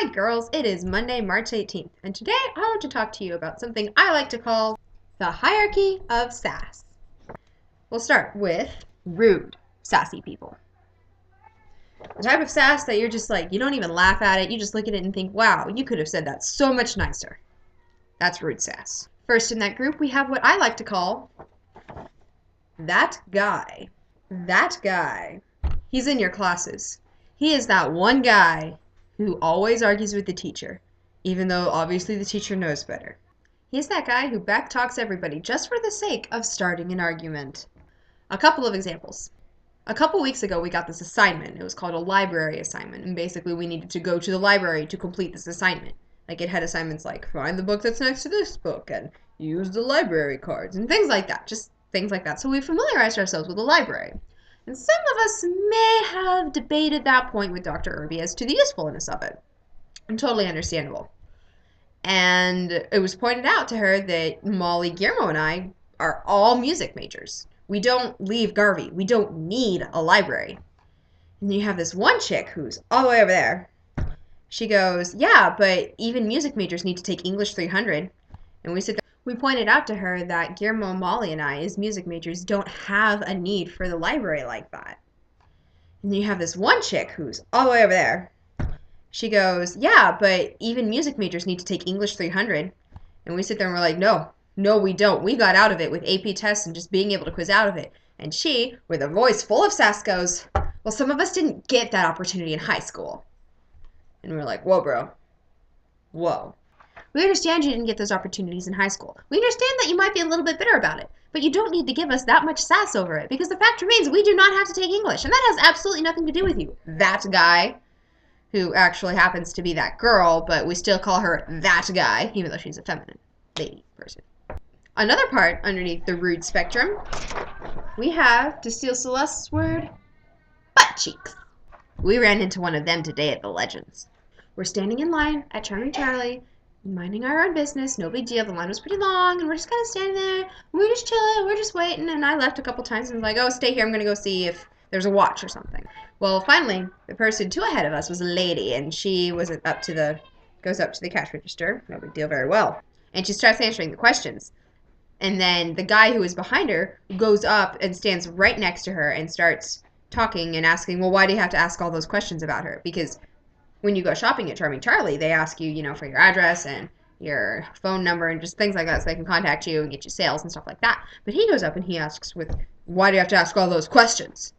Hi girls, it is Monday, March 18th, and today I want to talk to you about something I like to call the hierarchy of sass. We'll start with rude, sassy people. The type of sass that you're just like, you don't even laugh at it, you just look at it and think, wow, you could have said that so much nicer. That's rude sass. First in that group, we have what I like to call that guy. That guy. He's in your classes. He is that one guy who always argues with the teacher, even though obviously the teacher knows better. He's that guy who backtalks everybody just for the sake of starting an argument. A couple of examples. A couple weeks ago we got this assignment. It was called a library assignment, and basically we needed to go to the library to complete this assignment. Like it had assignments like find the book that's next to this book and use the library cards and things like that. Just things like that. So we familiarized ourselves with the library. And some of us may have debated that point with Dr. Irby as to the usefulness of it. And totally understandable. And it was pointed out to her that Molly, Guillermo, and I are all music majors. We don't leave Garvey. We don't need a library. And then you have this one chick who's all the way over there. She goes, yeah, but even music majors need to take English 300. And we pointed out to her that Guillermo, Molly, and I, as music majors, don't have a need for the library like that. And then you have this one chick who's all the way over there. She goes, yeah, but even music majors need to take English 300. And we sit there and we're like, no, we don't. We got out of it with AP tests and just being able to quiz out of it. And she, with a voice full of sass, goes, well, some of us didn't get that opportunity in high school. And we're like, whoa, bro. Whoa. We understand you didn't get those opportunities in high school. We understand that you might be a little bit bitter about it, but you don't need to give us that much sass over it, because the fact remains we do not have to take English, and that has absolutely nothing to do with you. That guy, who actually happens to be that girl, but we still call her that guy, even though she's a feminine lady person. Another part underneath the rude spectrum, we have, to steal Celeste's word, butt cheeks. We ran into one of them today at the Legends. We're standing in line at Charming Charlie, minding our own business, no big deal. The line was pretty long, and we're just kind of standing there. We're just chilling, we're just waiting, and I left a couple times and was like, oh, stay here, I'm going to go see if there's a watch or something. Well, finally, the person two ahead of us was a lady, and she was goes up to the cash register, no big deal, very well. And she starts answering the questions. And then the guy who was behind her goes up and stands right next to her and starts talking and asking, well, why do you have to ask all those questions about her? Because when you go shopping at Charming Charlie, they ask you, for your address and your phone number and just things like that so they can contact you and get you sales and stuff like that. But he goes up and he asks why do you have to ask all those questions?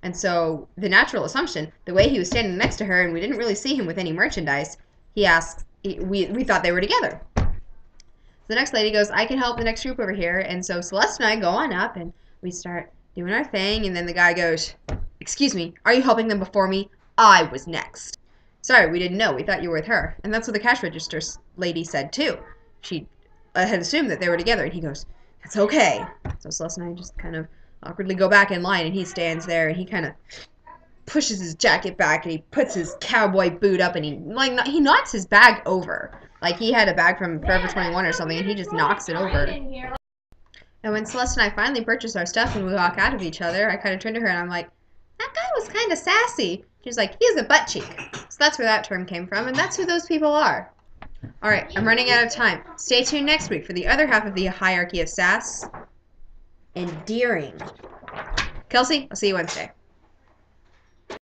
And so the natural assumption, the way he was standing next to her and we didn't really see him with any merchandise, we thought they were together. So the next lady goes, I can help the next group over here. And so Celeste and I go on up and we start doing our thing. And then the guy goes, excuse me, are you helping them before me? I was next. Sorry, we didn't know. We thought you were with her. And that's what the cash register lady said, too. She had assumed that they were together. And he goes, that's okay. So Celeste and I just kind of awkwardly go back in line. And he stands there and he kind of pushes his jacket back. And he puts his cowboy boot up. And he knocks his bag over. Like he had a bag from Forever 21 or something. And he just knocks it over. And when Celeste and I finally purchase our stuff and we walk out of each other, I kind of turn to her and I'm like, that guy was kind of sassy. She's like, he's a butt cheek. So that's where that term came from, and that's who those people are. All right, I'm running out of time. Stay tuned next week for the other half of the hierarchy of sass. Endearing. Kelsey, I'll see you Wednesday.